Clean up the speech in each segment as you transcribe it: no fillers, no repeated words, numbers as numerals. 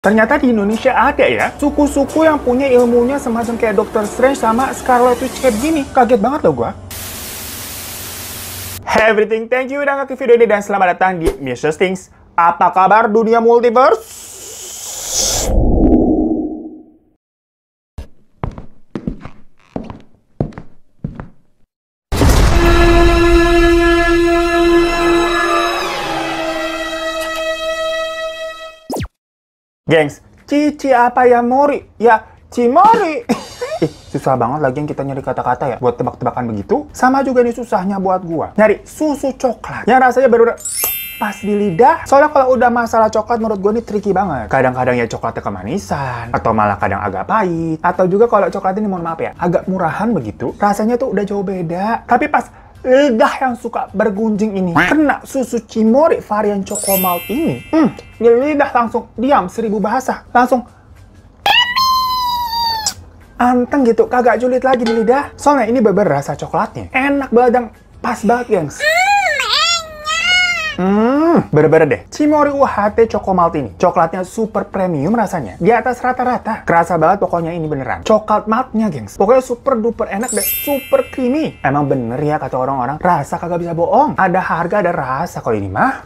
Ternyata di Indonesia ada ya, suku-suku yang punya ilmunya semacam kayak Dr. Strange sama Scarlet Witch kayak gini. Kaget banget loh gua. Hey everything, thank you udah ngeklik video ini dan selamat datang di Mr. Things. Apa kabar dunia multiverse? Gengs, Cici apa ya Mori? Ya, Cimori. Susah banget lagi yang kita nyari kata-kata ya buat tebak-tebakan begitu. Sama juga nih susahnya buat gua nyari susu coklat yang rasanya baru pas di lidah. Soalnya kalau udah masalah coklat menurut gua nih tricky banget. Kadang-kadang ya coklatnya kemanisan, atau malah kadang agak pahit. Atau juga kalau coklat ini mohon maaf ya, agak murahan begitu. Rasanya tuh udah jauh beda. Tapi pas lidah yang suka bergunjing ini kena susu Cimori varian Choco-Malt ini, di lidah langsung diam 1000 bahasa, langsung anteng gitu, kagak julid lagi di lidah. Soalnya ini beber rasa coklatnya enak banget dan pas banget gengs. Bener-bener deh, Cimori UHT Choco-Malt ini coklatnya super premium rasanya, di atas rata-rata. Kerasa banget pokoknya ini beneran coklat maltnya gengs. Pokoknya super duper enak dan super creamy. Emang bener ya kata orang-orang, rasa kagak bisa bohong. Ada harga ada rasa kalau ini mah.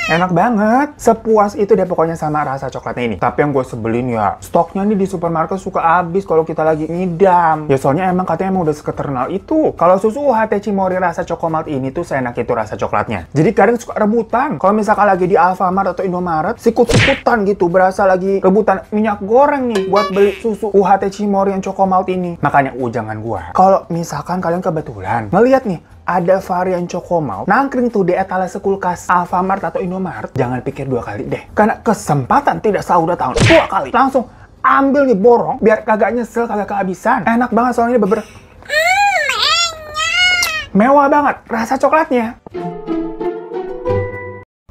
Enak banget, sepuas itu deh pokoknya sama rasa coklatnya ini. Tapi yang gue sebelin ya, stoknya nih di supermarket suka habis kalau kita lagi ngidam. Ya soalnya emang katanya emang udah seketernal itu. Kalau susu UHT Cimori rasa Choco-Malt ini tuh seenak itu rasa coklatnya. Jadi kadang suka rebutan. Kalau misalkan lagi di Alfamart atau Indomaret, sikut-sikutan gitu, berasa lagi rebutan minyak goreng nih buat beli susu UHT Cimori yang Choco-Malt ini. Makanya jangan gua, kalau misalkan kalian kebetulan ngeliat nih ada varian Choco-Malt nangkring tuh di etalase kulkas Alfamart atau Indomaret, jangan pikir dua kali deh. Karena kesempatan tidak selalu datang dua kali. Langsung ambil nih, borong, biar kagak nyesel, kagak kehabisan. Enak banget soalnya ini mewah banget rasa coklatnya.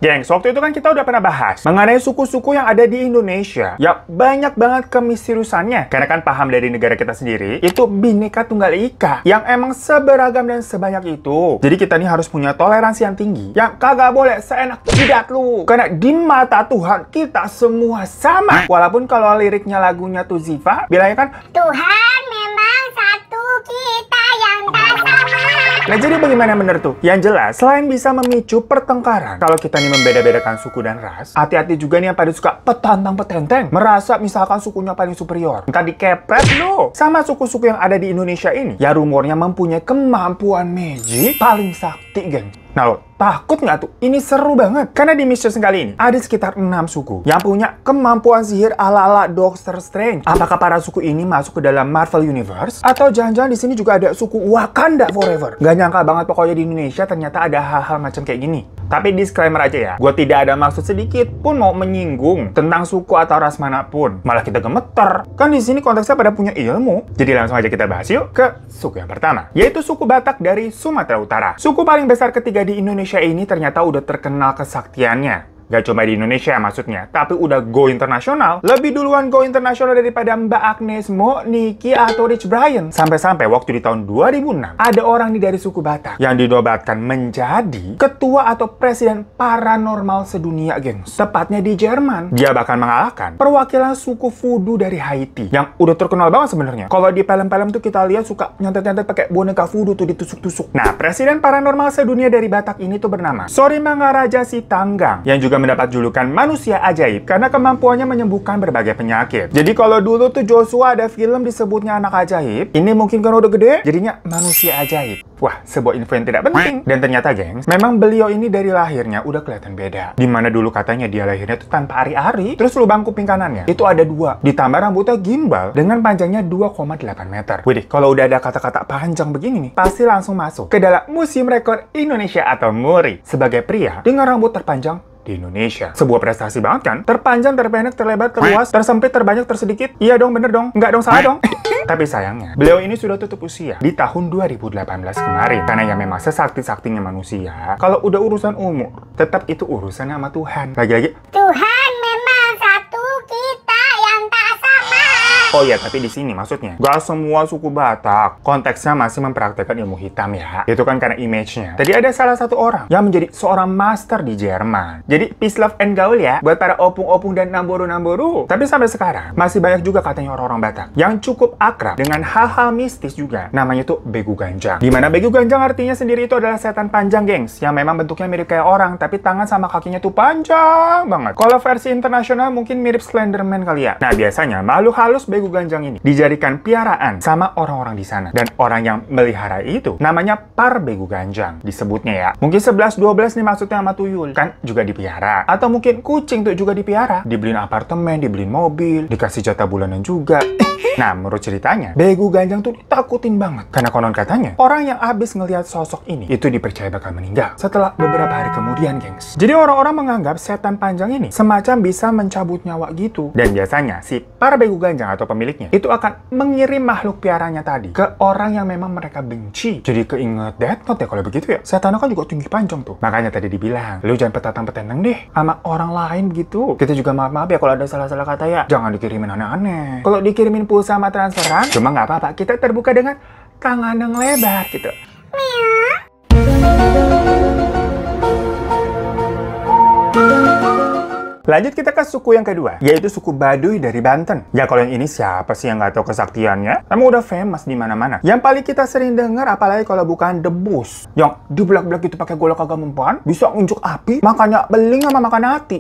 Gengs, waktu itu kan kita udah pernah bahas mengenai suku-suku yang ada di Indonesia. Ya, banyak banget kemisteriusannya. Karena kan paham dari negara kita sendiri, itu Bhinneka Tunggal Ika. Yang emang seberagam dan sebanyak itu. Jadi kita nih harus punya toleransi yang tinggi. Yang kagak boleh seenak jidat lu. Karena di mata Tuhan, kita semua sama. Walaupun kalau liriknya lagunya tuh Ziva, bilangnya kan, Tuhan memang satu, kita yang tak sama. Nah jadi bagaimana bener tuh? Yang jelas, selain bisa memicu pertengkaran, kalau kita nih membeda-bedakan suku dan ras, hati-hati juga nih yang pada suka petantang-petenteng, merasa misalkan sukunya paling superior. Entah dikepret loh. Sama suku-suku yang ada di Indonesia ini, ya rumornya mempunyai kemampuan magic paling sakti, geng. Nah lo, takut nggak tuh? Ini seru banget. Karena di Mr. kali ini, ada sekitar 6 suku yang punya kemampuan sihir ala-ala Dr. Strange. Apakah para suku ini masuk ke dalam Marvel Universe? Atau jangan-jangan di sini juga ada suku Wakanda Forever? Gak nyangka banget pokoknya di Indonesia ternyata ada hal-hal macam kayak gini. Tapi disclaimer aja ya, gue tidak ada maksud sedikit pun mau menyinggung tentang suku atau ras manapun. Malah kita gemeter. Kan di sini konteksnya pada punya ilmu. Jadi langsung aja kita bahas yuk ke suku yang pertama, yaitu suku Batak dari Sumatera Utara. Suku paling besar ketiga di Indonesia ini ternyata udah terkenal kesaktiannya. Gak cuma di Indonesia maksudnya, tapi udah go internasional. Lebih duluan go internasional daripada Mbak Agnes Mo, Niki, atau Rich Brian. Sampai-sampai waktu di tahun 2006, ada orang nih dari suku Batak yang dinobatkan menjadi ketua atau presiden paranormal sedunia, gengs. Tepatnya di Jerman. Dia bahkan mengalahkan perwakilan suku Voodoo dari Haiti, yang udah terkenal banget sebenarnya. Kalau di film-film tuh kita lihat suka nyantet-nyantet pakai boneka Voodoo tuh ditusuk-tusuk. Nah, presiden paranormal sedunia dari Batak ini tuh bernama Sorimangaraja Sitanggang, yang juga mendapat julukan manusia ajaib karena kemampuannya menyembuhkan berbagai penyakit. Jadi kalau dulu tuh Joshua ada film disebutnya anak ajaib, ini mungkin kan udah gede, jadinya manusia ajaib. Wah, sebuah info yang tidak penting. Dan ternyata, gengs, memang beliau ini dari lahirnya udah kelihatan beda. Dimana dulu katanya dia lahirnya tuh tanpa ari-ari, terus lubang kuping kanannya itu ada 2, ditambah rambutnya gimbal dengan panjangnya 2,8 meter. Widih, kalau udah ada kata-kata panjang begini nih, pasti langsung masuk ke dalam Museum Rekor Indonesia atau MURI sebagai pria dengan rambut terpanjang di Indonesia. Sebuah prestasi banget kan? Terpanjang, terpendek, terlebar, terluas, tersempit, terbanyak, tersedikit. Iya dong, bener dong. Nggak dong, salah dong. Tapi sayangnya, beliau ini sudah tutup usia di tahun 2018 kemarin. Karena ya memang sesakti-saktinya manusia, kalau udah urusan umur, tetap itu urusan sama Tuhan. Lagi-lagi, Tuhan memang satu, kita yang tak sama. Oh iya, tapi di sini maksudnya gak semua suku Batak konteksnya masih mempraktekkan ilmu hitam ya. Itu kan karena image-nya. Tadi ada salah satu orang yang menjadi seorang master di Jerman. Jadi peace, love, and gaul ya buat para opung-opung dan namboru-namboru. Tapi sampai sekarang masih banyak juga katanya orang-orang Batak yang cukup akrab dengan hal-hal mistis juga. Namanya tuh Begu Ganjang. Dimana Begu Ganjang artinya sendiri itu adalah setan panjang, gengs, yang memang bentuknya mirip kayak orang, tapi tangan sama kakinya tuh panjang banget. Kalau versi internasional mungkin mirip Slenderman kali ya. Nah, biasanya makhluk halus Begu Ganjang ini dijadikan piaraan sama orang-orang di sana. Dan orang yang melihara itu namanya par Begu Ganjang disebutnya ya. Mungkin 11-12 nih maksudnya sama tuyul. Kan juga dipiara. Atau mungkin kucing tuh juga dipiara. Dibeliin apartemen, dibeliin mobil, dikasih jatah bulanan juga. Nah, menurut ceritanya, Begu Ganjang tuh ditakutin banget. Karena konon katanya, orang yang habis ngelihat sosok ini, itu dipercaya bakal meninggal setelah beberapa hari kemudian, gengs. Jadi orang-orang menganggap setan panjang ini semacam bisa mencabut nyawa gitu. Dan biasanya, si para Begu Ganjang atau pemiliknya, itu akan mengirim makhluk piaranya tadi ke orang yang memang mereka benci. Jadi keinget Death Note ya kalau begitu ya. Setan kan juga tinggi panjang tuh. Makanya tadi dibilang, lu jangan petantang-petenteng deh sama orang lain gitu. Kita juga maaf-maaf ya kalau ada salah-salah kata ya. Jangan dikirimin aneh-aneh. Kalau dikirimin sama transferan, cuma nggak apa-apa, kita terbuka dengan tangan yang lebar gitu. Lanjut kita ke suku yang kedua, yaitu suku Baduy dari Banten. Ya kalau yang ini siapa sih yang nggak tahu kesaktiannya? Emang udah famous di mana-mana. Yang paling kita sering dengar, apalagi kalau bukan debus, yang dibelak-belak gitu pakai golok kagak mempan, bisa unjuk api, makanya beling sama makan hati.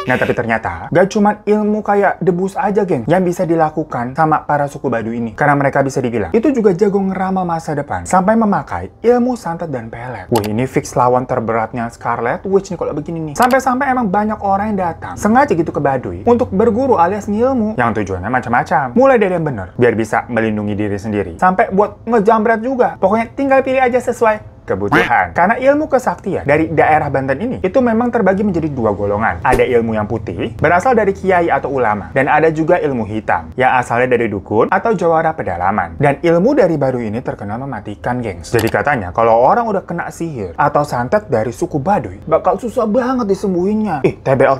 Nah, tapi ternyata gak cuma ilmu kayak debus aja, geng, yang bisa dilakukan sama para suku Baduy ini. Karena mereka bisa dibilang, itu juga jago ngeramal masa depan. Sampai memakai ilmu santet dan pelet. Wih, ini fix lawan terberatnya Scarlet Witch nih kalau begini nih. Sampai-sampai emang banyak orang yang datang sengaja gitu ke Baduy untuk berguru alias ngilmu. Yang tujuannya macam-macam. Mulai dari yang bener, biar bisa melindungi diri sendiri. Sampai buat ngejambret juga. Pokoknya tinggal pilih aja sesuai kebutuhan. Karena ilmu kesaktian dari daerah Banten ini itu memang terbagi menjadi dua golongan. Ada ilmu yang putih, berasal dari kiai atau ulama, dan ada juga ilmu hitam, yang asalnya dari dukun atau jawara pedalaman. Dan ilmu dari Baduy ini terkenal mematikan, gengs. Jadi katanya, kalau orang udah kena sihir atau santet dari suku Baduy, bakal susah banget disembuhinnya. TBL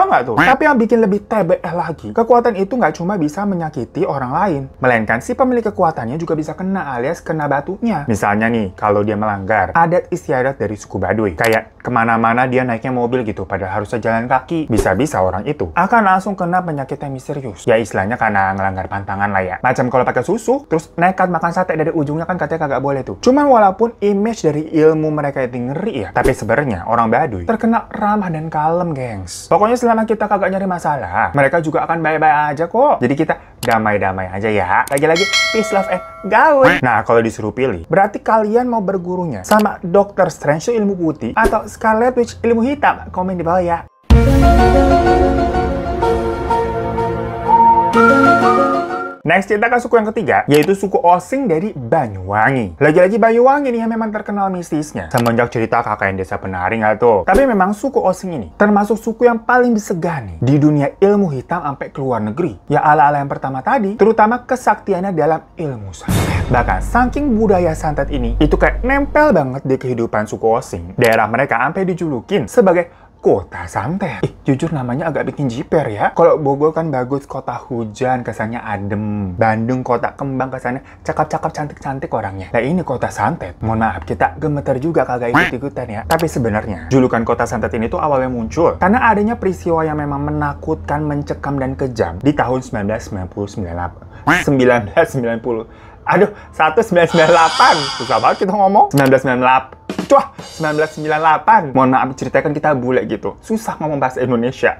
nggak tuh? Tapi yang bikin lebih TBL lagi, kekuatan itu nggak cuma bisa menyakiti orang lain, melainkan si pemilik kekuatannya juga bisa kena alias kena batunya. Misalnya nih, kalau dia melanggar adat istiadat dari suku Baduy, kayak kemana-mana dia naiknya mobil gitu, padahal harusnya jalan kaki, bisa-bisa orang itu akan langsung kena penyakit yang misterius. Ya istilahnya karena ngelanggar pantangan lah ya. Macam kalau pakai susu, terus nekat makan sate dari ujungnya kan katanya kagak boleh tuh. Cuman walaupun image dari ilmu mereka itu ngeri ya, tapi sebenarnya orang Baduy terkenal ramah dan kalem, gengs. Pokoknya selama kita kagak nyari masalah, mereka juga akan baik-baik aja kok. Jadi kita damai-damai aja ya. Lagi-lagi peace, love, and gaul. Nah, kalau disuruh pilih, berarti kalian mau bergurunya sama Dr. Strange ilmu putih atau Scarlet Witch ilmu hitam? Komen di bawah ya. Next, kita ke suku yang ketiga, yaitu suku Osing dari Banyuwangi. Lagi-lagi Banyuwangi nih yang memang terkenal mistisnya. Semenjak cerita kakak yang desa penari nggak tuh? Tapi memang suku Osing ini termasuk suku yang paling disegani di dunia ilmu hitam sampai ke luar negeri. Ya ala-ala yang pertama tadi, terutama kesaktiannya dalam ilmu santet. Bahkan saking budaya santet ini, itu kayak nempel banget di kehidupan suku Osing. Daerah mereka sampai dijulukin sebagai kota santet. Jujur namanya agak bikin jiper ya. Kalau Bogor kan bagus, kota hujan, kesannya adem. Bandung kota kembang, kesannya cakep-cakep, cantik-cantik orangnya. Nah ini kota santet. Mohon maaf, kita gemeter juga kagak ikut-ikutan ya. Tapi sebenarnya julukan kota santet ini tuh awalnya muncul karena adanya peristiwa yang memang menakutkan, mencekam, dan kejam di tahun 1990. Aduh, 1998. Susah banget kita ngomong. 1998. Mohon maaf, ceritakan kita bule gitu. Susah ngomong bahasa Indonesia.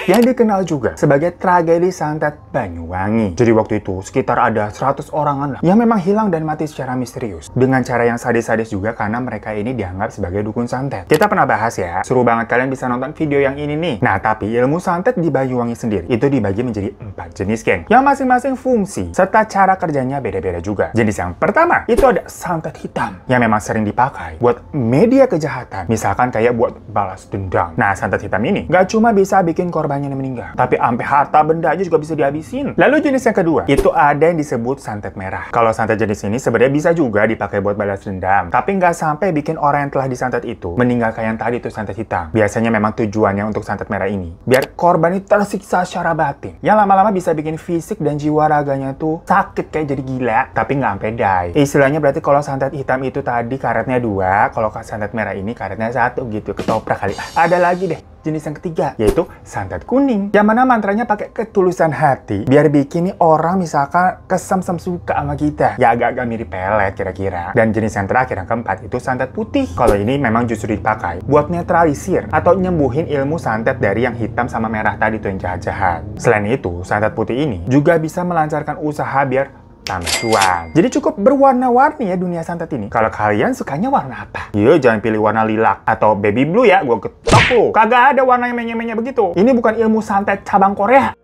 Yang dikenal juga sebagai tragedi santet Banyuwangi. Jadi waktu itu sekitar ada 100 orangan lah yang memang hilang dan mati secara misterius. Dengan cara yang sadis-sadis juga karena mereka ini dianggap sebagai dukun santet. Kita pernah bahas ya, seru banget kalian bisa nonton video yang ini nih. Nah, tapi ilmu santet di Banyuwangi sendiri itu dibagi menjadi 4 jenis, geng. Yang masing-masing fungsi serta cara kerjanya beda-beda juga. Jenis yang pertama, itu ada santet hitam yang memang sering dipakai buat media kejahatan. Misalkan kayak buat balas dendam. Nah, santet hitam ini gak cuma bisa bikin korban saudaranya yang meninggal. Tapi sampai harta benda aja juga bisa dihabisin. Lalu jenis yang kedua, itu ada yang disebut santet merah. Kalau santet jenis ini sebenarnya bisa juga dipakai buat balas dendam. Tapi nggak sampai bikin orang yang telah disantet itu meninggal kayak yang tadi tuh santet hitam. Biasanya memang tujuannya untuk santet merah ini biar korban itu tersiksa secara batin. Yang lama-lama bisa bikin fisik dan jiwa raganya tuh sakit kayak jadi gila. Tapi nggak sampai die. Istilahnya berarti kalau santet hitam itu tadi karetnya 2, kalau santet merah ini karetnya 1 gitu. Ketoprak kali. Ada lagi deh jenis yang ketiga, yaitu santet kuning. Yang mana mantranya pakai ketulusan hati biar bikin nih orang misalkan kesem-sem suka sama kita. Ya agak-agak mirip pelet kira-kira. Dan jenis yang terakhir yang keempat itu santet putih. Kalau ini memang justru dipakai buat netralisir atau nyembuhin ilmu santet dari yang hitam sama merah tadi tuh yang jahat-jahat. Selain itu, santet putih ini juga bisa melancarkan usaha biar tambah cuan. Jadi cukup berwarna-warni ya dunia santet ini. Kalau kalian sukanya warna apa? Yo, jangan pilih warna lilac atau baby blue ya, gue getok lo. Kagak ada warna yang menye-menye begitu. Ini bukan ilmu santet cabang Korea.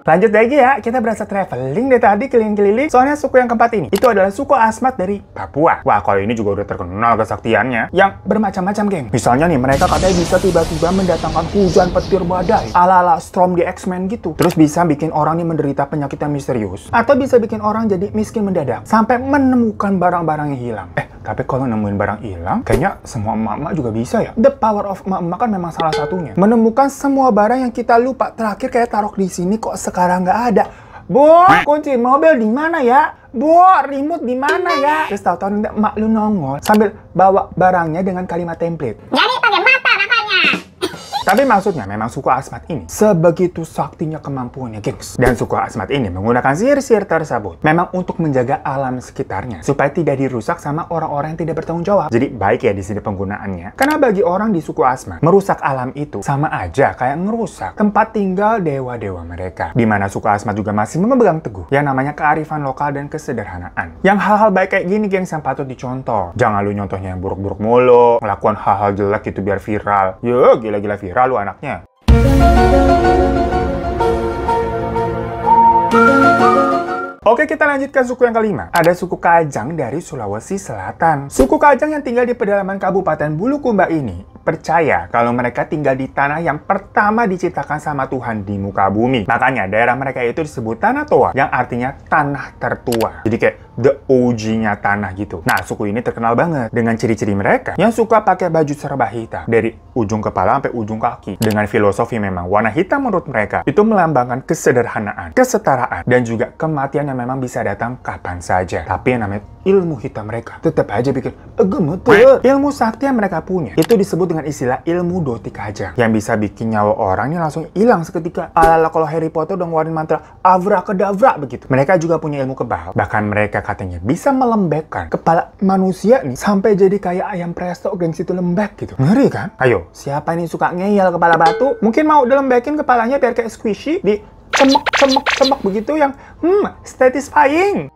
Lanjut lagi ya, kita berasa traveling dari tadi keliling-keliling. Soalnya suku yang keempat ini, itu adalah suku Asmat dari Papua. Wah, kalau ini juga udah terkenal kesaktiannya, yang bermacam-macam, geng. Misalnya nih, mereka katanya bisa tiba-tiba mendatangkan hujan petir badai, ala-ala Storm di X-Men gitu. Terus bisa bikin orang nih menderita penyakit yang misterius. Atau bisa bikin orang jadi miskin mendadak, sampai menemukan barang-barang yang hilang. Tapi kalau nemuin barang hilang, kayaknya semua emak-emak juga bisa ya. The power of emak-emak kan memang salah satunya. Menemukan semua barang yang kita lupa. Terakhir kayak taruh di sini kok sekarang nggak ada. Bu, kunci mobil di mana ya? Bu, remote di mana ya? Terus tahu-tahu emak lu nongol sambil bawa barangnya dengan kalimat template. Jadi pakai mata makanya. Tapi maksudnya memang suku Asmat ini sebegitu saktinya kemampuannya, gengs. Dan suku Asmat ini menggunakan sihir-sihir tersebut memang untuk menjaga alam sekitarnya supaya tidak dirusak sama orang-orang yang tidak bertanggung jawab. Jadi baik ya di sini penggunaannya. Karena bagi orang di suku Asmat, merusak alam itu sama aja kayak ngerusak tempat tinggal dewa-dewa mereka. Di mana suku Asmat juga masih memegang teguh yang namanya kearifan lokal dan kesederhanaan. Yang hal-hal baik kayak gini, gengs, yang patut dicontoh. Jangan lu nyontohnya yang buruk-buruk mulu, ngelakuin hal-hal jelek itu biar viral. Yo, gila-gila viral lu anaknya. Oke, kita lanjut ke suku yang kelima. Ada suku Kajang dari Sulawesi Selatan. Suku Kajang yang tinggal di pedalaman Kabupaten Bulukumba ini percaya kalau mereka tinggal di tanah yang pertama diciptakan sama Tuhan di muka bumi. Makanya daerah mereka itu disebut Tanah Toa, yang artinya tanah tertua. Jadi kayak the OG-nya tanah gitu. Nah, suku ini terkenal banget dengan ciri-ciri mereka yang suka pakai baju serba hitam dari ujung kepala sampai ujung kaki. Dengan filosofi memang warna hitam menurut mereka itu melambangkan kesederhanaan, kesetaraan, dan juga kematian yang memang bisa datang kapan saja. Tapi yang namanya ilmu hitam mereka tetap aja bikin gemeter. Ilmu sakti yang mereka punya itu disebut dengan istilah ilmu doti kajang, yang bisa bikin nyawa orang ini langsung hilang seketika. Ala-ala kalau Harry Potter udah ngeluarin mantra Abracadabra begitu. Mereka juga punya ilmu kebal. Bahkan mereka katanya bisa melembekkan kepala manusia nih sampai jadi kayak ayam presto, gengs, itu lembek gitu. Ngeri kan? Ayo, siapa nih suka ngeyel kepala batu? Mungkin mau dilembekin kepalanya biar kayak squishy, di cemek begitu yang satisfying.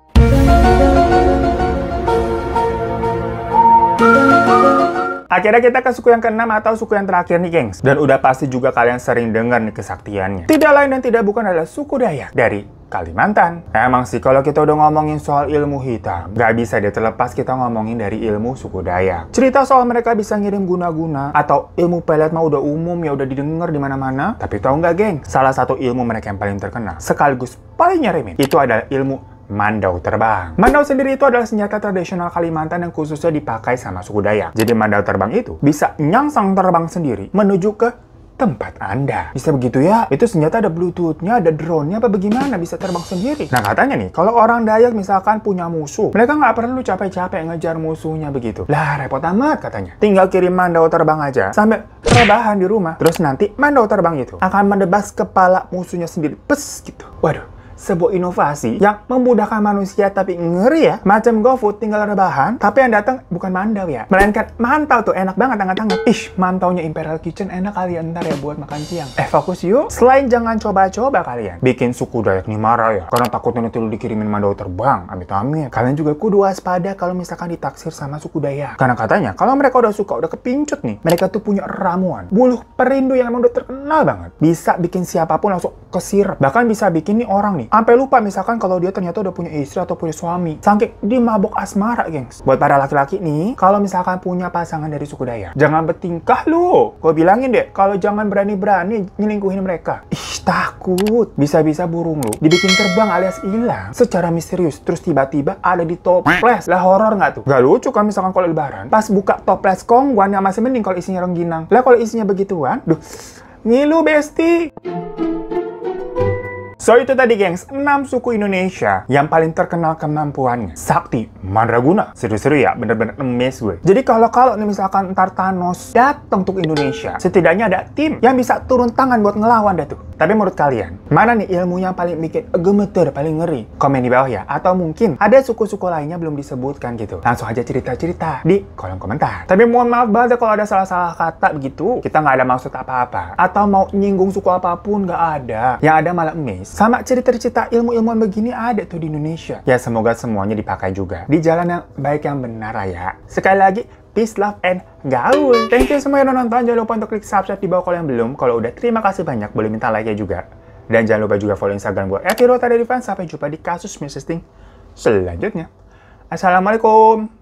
Akhirnya kita ke suku yang keenam atau suku yang terakhir nih, gengs. Dan udah pasti juga kalian sering dengar nih kesaktiannya. Tidak lain dan tidak bukan adalah suku Dayak dari Kalimantan. Emang sih kalau kita udah ngomongin soal ilmu hitam, nggak bisa deh terlepas kita ngomongin dari ilmu suku Dayak. Cerita soal mereka bisa ngirim guna-guna atau ilmu pelet mah udah umum ya, udah didengar di mana-mana. Tapi tahu nggak, geng? Salah satu ilmu mereka yang paling terkenal sekaligus paling nyeremin itu adalah ilmu mandau terbang. Mandau sendiri itu adalah senjata tradisional Kalimantan yang khususnya dipakai sama suku Dayak. Jadi mandau terbang itu bisa nyangsang terbang sendiri menuju ke tempat Anda. Bisa begitu ya? Itu senjata ada bluetooth-nya, ada drone-nya, apa bagaimana bisa terbang sendiri? Nah, katanya nih, kalau orang Dayak misalkan punya musuh, mereka nggak perlu capek-capek ngejar musuhnya begitu. Lah, repot amat katanya. Tinggal kirim mandau terbang aja, sambil rebahan di rumah. Terus nanti mandau terbang itu akan mendebas kepala musuhnya sendiri. Pes gitu. Waduh. Sebuah inovasi yang memudahkan manusia tapi ngeri ya. Macam GoFood tinggal rebahan, tapi yang datang bukan mandau ya, melainkan mantau tuh, enak banget hangat-hangat. Ih, mantaunya Imperial Kitchen enak kali ya ntar ya buat makan siang. Fokus yuk. Selain jangan coba-coba kalian bikin suku Dayak nih marah ya, karena takutnya nanti lu dikirimin mandau terbang, amit-amit. Kalian juga kudu waspada kalau misalkan ditaksir sama suku Dayak. Karena katanya kalau mereka udah suka, udah kepincut nih, mereka tuh punya ramuan buluh perindu yang emang udah terkenal banget. Bisa bikin siapapun langsung kesirep. Bahkan bisa bikin nih orang nih nih. Sampai lupa misalkan kalau dia ternyata udah punya istri atau punya suami. Saking dia mabok asmara, gengs. Buat para laki-laki nih, kalau misalkan punya pasangan dari suku Dayak, jangan bertingkah lu. Gue bilangin deh, kalau jangan berani-berani nyelingkuhin mereka. Ih, takut. Bisa-bisa burung lu dibikin terbang alias hilang secara misterius. Terus tiba-tiba ada di toples. Lah horor nggak tuh? Gak lucu kan misalkan kalau lebaran. Pas buka toples kongguan yang masih mending kalau isinya rengginang. Lah kalau isinya begituan, duh, ngilu besti. So itu tadi gengs, 6 suku Indonesia yang paling terkenal kemampuannya. Sakti, Mandraguna. Seru-seru ya, bener-bener emes gue. Jadi kalau nih misalkan ntar Thanos datang untuk Indonesia, setidaknya ada tim yang bisa turun tangan buat ngelawan dah tuh. Tapi menurut kalian, mana nih ilmu yang paling bikin gemeter, paling ngeri? Komen di bawah ya. Atau mungkin ada suku-suku lainnya belum disebutkan gitu. Langsung aja cerita-cerita di kolom komentar. Tapi mohon maaf banget kalau ada salah-salah kata begitu. Kita nggak ada maksud apa-apa. Atau mau nyinggung suku apapun, nggak ada. Yang ada malah emes. Sama cerita-cerita ilmu-ilmuan begini ada tuh di Indonesia. Ya semoga semuanya dipakai juga di jalan yang baik yang benar ya. Sekali lagi, peace, love, and gaul. Thank you semua yang udah nonton. Jangan lupa untuk klik subscribe di bawah kalau yang belum. Kalau udah, terima kasih banyak. Boleh minta like-nya juga. Dan jangan lupa juga follow Instagram gue @hirotadedifan. Sampai jumpa di kasus missing selanjutnya. Assalamualaikum.